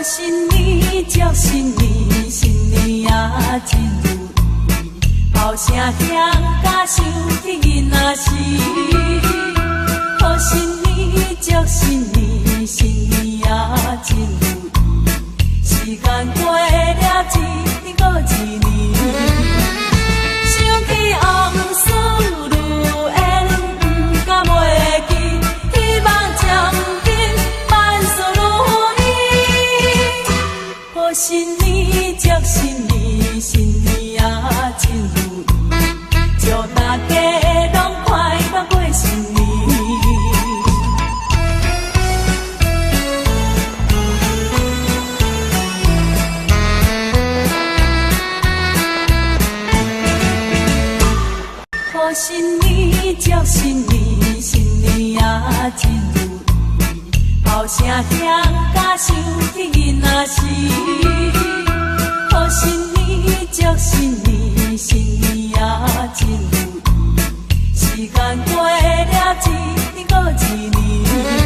新年祝新年，新年也真如意。后生兄甲想起囡仔时，贺新年祝新年，新年也真如意。时间过了一年过一年，想起往事如烟，不敢袂记，希望将近万事如意。贺新年祝新年，新年也真如意。祝大家拢快乐过新年。贺新年祝新年，新年也真如意。后生兄甲想起囡仔时，贺新年祝新年，新年也真如意。时间过了一年过一年。